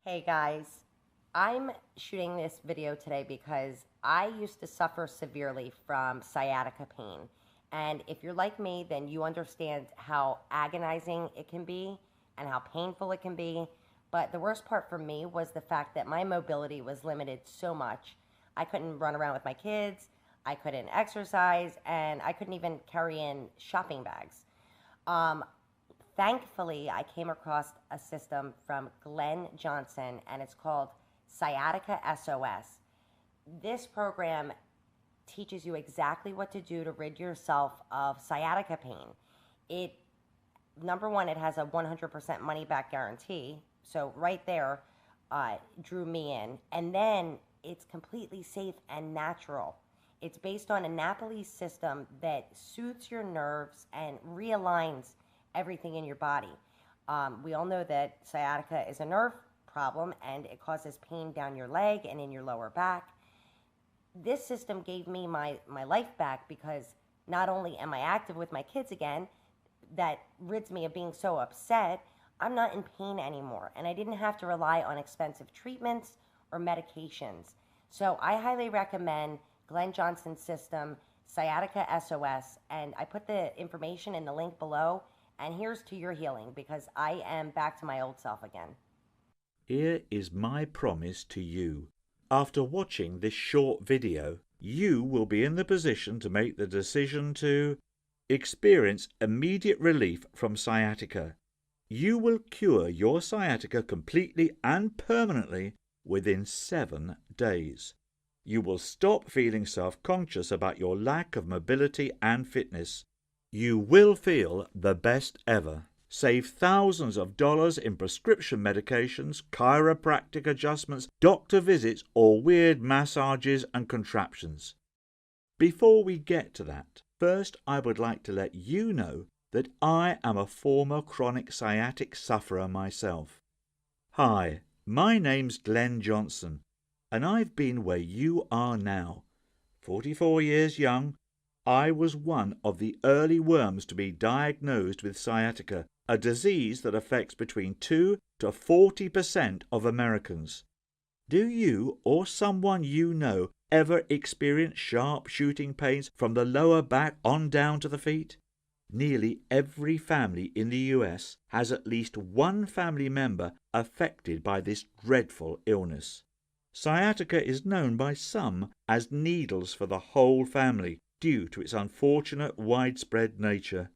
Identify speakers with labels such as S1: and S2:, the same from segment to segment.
S1: Hey guys, I'm shooting this video today because I used to suffer severely from sciatica pain. And if you're like me, then you understand how agonizing it can be and how painful it can be. But the worst part for me was the fact that my mobility was limited so much. I couldn't run around with my kids, I couldn't exercise, and I couldn't even carry in shopping bags. Um, Thankfully, I came across a system from Glenn Johnson, and it's called Sciatica SOS. This program teaches you exactly what to do to rid yourself of sciatica pain. It Number one, it has a 100% money back guarantee. So right there, drew me in. And then it's completely safe and natural. It's based on a Napoli system that soothes your nerves and realigns everything in your body. We all know that sciatica is a nerve problem and it causes pain down your leg and in your lower back. This system gave me my life back because not only am I active with my kids again, that rids me of being so upset, I'm not in pain anymore. And I didn't have to rely on expensive treatments or medications. So I highly recommend Glenn Johnson's system, Sciatica SOS. And I put the information in the link below. And here's to your healing because I am back to my old self again.
S2: Here is my promise to you. After watching this short video, you will be in the position to make the decision to experience immediate relief from sciatica. You will cure your sciatica completely and permanently within 7 days. You will stop feeling self-conscious about your lack of mobility and fitness. You will feel the best ever. Save thousands of dollars in prescription medications, chiropractic adjustments, doctor visits, or weird massages and contraptions. Before we get to that, first I would like to let you know that I am a former chronic sciatic sufferer myself. Hi, my name's Glenn Johnson, and I've been where you are now. 44 years young, I was one of the early worms to be diagnosed with sciatica, a disease that affects between 2 to 40% of Americans. Do you or someone you know ever experience sharp shooting pains from the lower back on down to the feet? Nearly every family in the US has at least one family member affected by this dreadful illness. Sciatica is known by some as needles for the whole family due to its unfortunate widespread nature.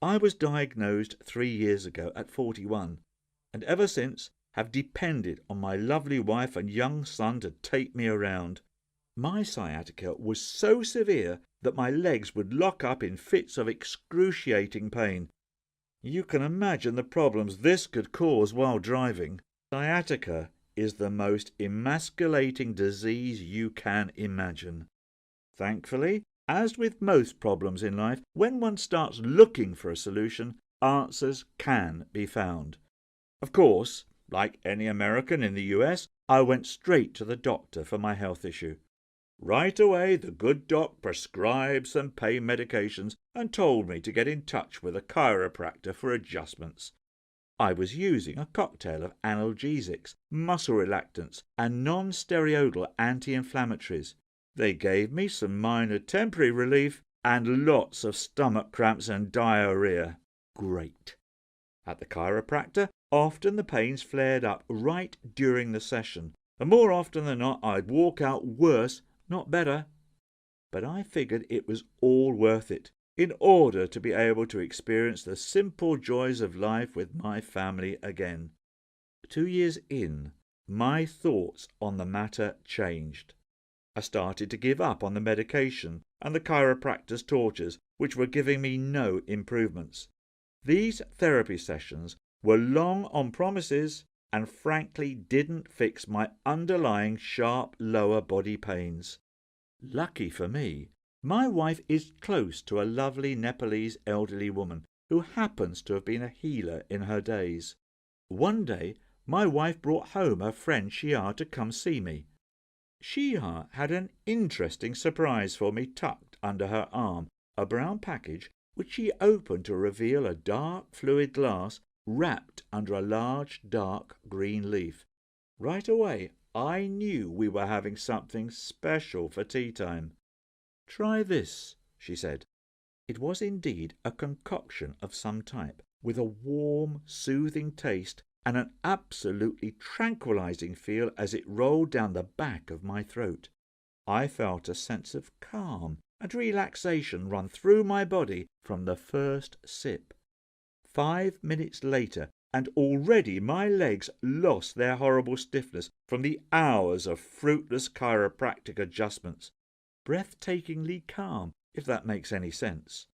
S2: I was diagnosed 3 years ago at 41, and ever since have depended on my lovely wife and young son to take me around. My sciatica was so severe that my legs would lock up in fits of excruciating pain. You can imagine the problems this could cause while driving. Sciatica is the most emasculating disease you can imagine. Thankfully, as with most problems in life, when one starts looking for a solution, answers can be found. Of course, like any American in the US, I went straight to the doctor for my health issue. Right away, the good doc prescribed some pain medications and told me to get in touch with a chiropractor for adjustments. I was using a cocktail of analgesics, muscle relaxants, and non-steroidal anti-inflammatories. They gave me some minor temporary relief and lots of stomach cramps and diarrhea. Great. At the chiropractor, often the pains flared up right during the session, and more often than not I'd walk out worse, not better. But I figured it was all worth it in order to be able to experience the simple joys of life with my family again. 2 years in, my thoughts on the matter changed. I started to give up on the medication and the chiropractor's tortures, which were giving me no improvements. These therapy sessions were long on promises and frankly didn't fix my underlying sharp lower body pains. Lucky for me, my wife is close to a lovely Nepalese elderly woman who happens to have been a healer in her days. One day, my wife brought home her friend Shia to come see me. Shia had an interesting surprise for me tucked under her arm, a brown package which she opened to reveal a dark fluid glass wrapped under a large dark green leaf. Right away, I knew we were having something special for tea time. "Try this," she said. It was indeed a concoction of some type, with a warm, soothing taste and an absolutely tranquilizing feel as it rolled down the back of my throat. I felt a sense of calm and relaxation run through my body from the first sip. 5 minutes later, and already my legs lost their horrible stiffness from the hours of fruitless chiropractic adjustments. Breathtakingly calm, if that makes any sense.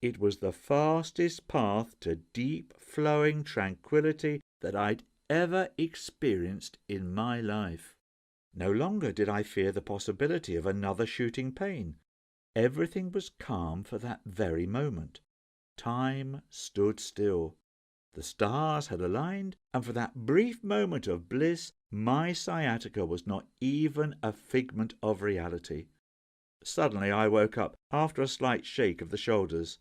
S2: It was the fastest path to deep flowing tranquility that I'd ever experienced in my life. No longer did I fear the possibility of another shooting pain. Everything was calm for that very moment. Time stood still. The stars had aligned, and for that brief moment of bliss, my sciatica was not even a figment of reality. Suddenly I woke up, after a slight shake of the shoulders.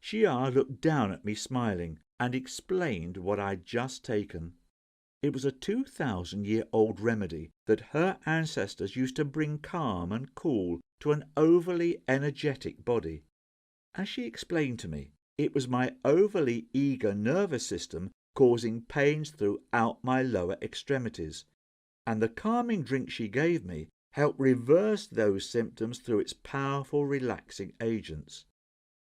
S2: Shia looked down at me smiling, and explained what I'd just taken. It was a 2,000-year-old remedy that her ancestors used to bring calm and cool to an overly energetic body. As she explained to me, it was my overly eager nervous system causing pains throughout my lower extremities, and the calming drink she gave me helped reverse those symptoms through its powerful relaxing agents.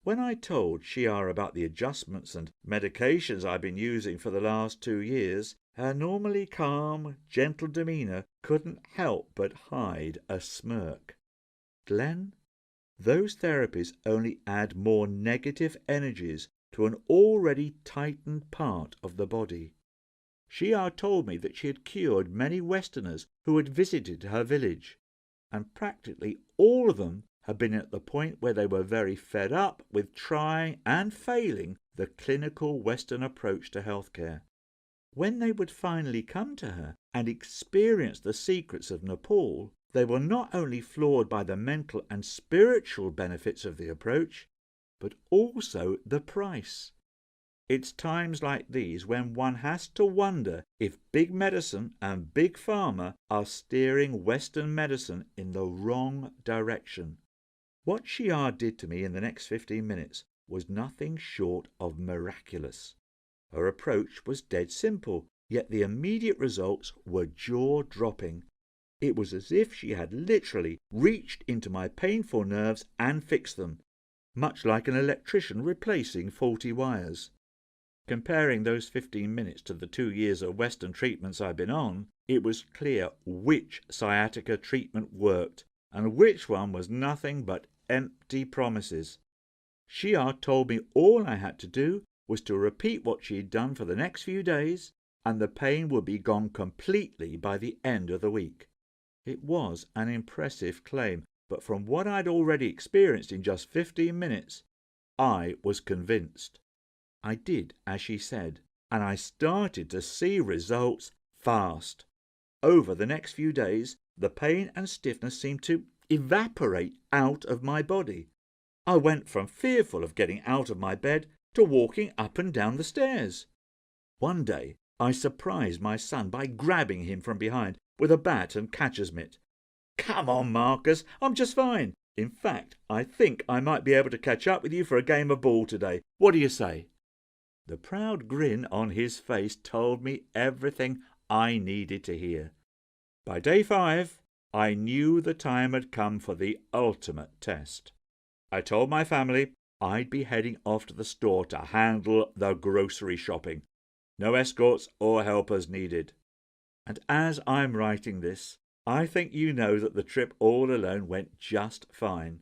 S2: When I told Shia about the adjustments and medications I'd been using for the last 2 years, her normally calm, gentle demeanour couldn't help but hide a smirk. "Glenn, those therapies only add more negative energies to an already tightened part of the body." Shia told me that she had cured many Westerners who had visited her village, and practically all of them had been at the point where they were very fed up with trying and failing the clinical Western approach to healthcare. When they would finally come to her and experience the secrets of Nepal, they were not only floored by the mental and spiritual benefits of the approach, but also the price. It's times like these when one has to wonder if big medicine and big pharma are steering Western medicine in the wrong direction. What Shia did to me in the next 15 minutes was nothing short of miraculous. Her approach was dead simple, yet the immediate results were jaw-dropping. It was as if she had literally reached into my painful nerves and fixed them, much like an electrician replacing faulty wires. Comparing those 15 minutes to the 2 years of Western treatments I'd been on, it was clear which sciatica treatment worked and which one was nothing but empty promises. Shia told me all I had to do was to repeat what she'd done for the next few days, and the pain would be gone completely by the end of the week. It was an impressive claim, but from what I'd already experienced in just 15 minutes, I was convinced. I did as she said, and I started to see results fast. Over the next few days, the pain and stiffness seemed to evaporate out of my body. I went from fearful of getting out of my bed to walking up and down the stairs. One day, I surprised my son by grabbing him from behind with a bat and catcher's mitt. "Come on, Marcus, I'm just fine. In fact, I think I might be able to catch up with you for a game of ball today. What do you say?" The proud grin on his face told me everything I needed to hear. By day 5, I knew the time had come for the ultimate test. I told my family I'd be heading off to the store to handle the grocery shopping. No escorts or helpers needed. And as I'm writing this, I think you know that the trip all alone went just fine.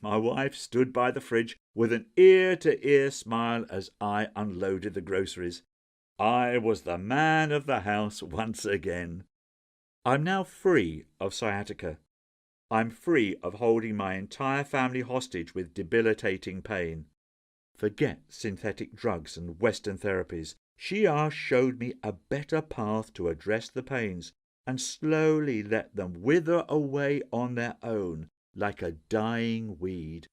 S2: My wife stood by the fridge with an ear-to-ear smile as I unloaded the groceries. I was the man of the house once again. I'm now free of sciatica. I'm free of holding my entire family hostage with debilitating pain. Forget synthetic drugs and Western therapies. Shia showed me a better path to address the pains and slowly let them wither away on their own like a dying weed.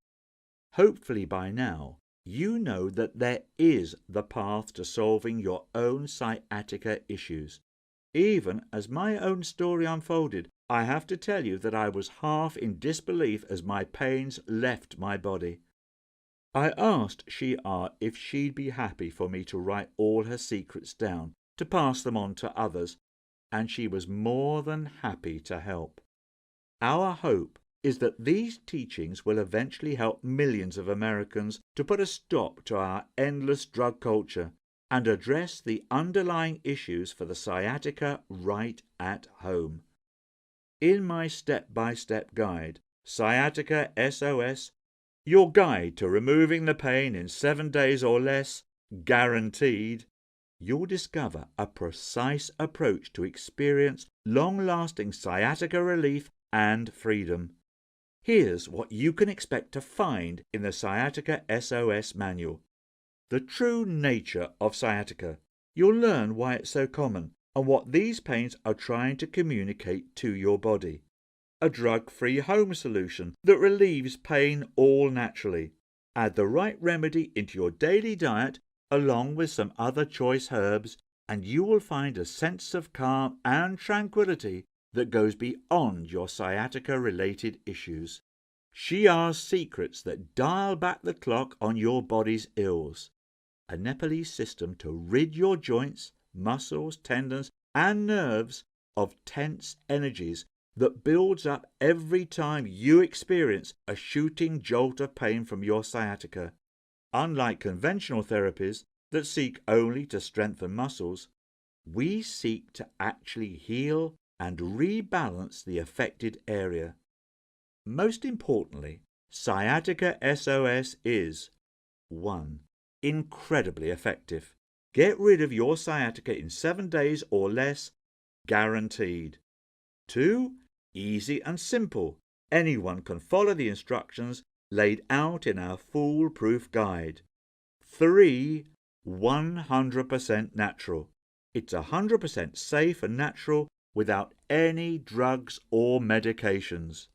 S2: Hopefully by now you know that there is the path to solving your own sciatica issues. Even as my own story unfolded, I have to tell you that I was half in disbelief as my pains left my body. I asked Shia if she'd be happy for me to write all her secrets down, to pass them on to others, and she was more than happy to help. Our hope is that these teachings will eventually help millions of Americans to put a stop to our endless drug culture and address the underlying issues for the sciatica right at home. In my step-by-step guide, Sciatica SOS, your guide to removing the pain in 7 days or less, guaranteed, you'll discover a precise approach to experience long-lasting sciatica relief and freedom. Here's what you can expect to find in the Sciatica SOS manual. The true nature of sciatica. You'll learn why it's so common and what these pains are trying to communicate to your body. A drug-free home solution that relieves pain all naturally. Add the right remedy into your daily diet along with some other choice herbs, and you will find a sense of calm and tranquility that goes beyond your sciatica-related issues. Shia's secrets that dial back the clock on your body's ills. A Nepalese system to rid your joints, muscles, tendons, and nerves of tense energies that builds up every time you experience a shooting jolt of pain from your sciatica. Unlike conventional therapies that seek only to strengthen muscles, we seek to actually heal and rebalance the affected area. Most importantly, Sciatica SOS is 1. Incredibly effective. Get rid of your sciatica in 7 days or less, guaranteed. 2. Easy and simple. Anyone can follow the instructions laid out in our foolproof guide. 3. 100% natural. It's 100% safe and natural without any drugs or medications.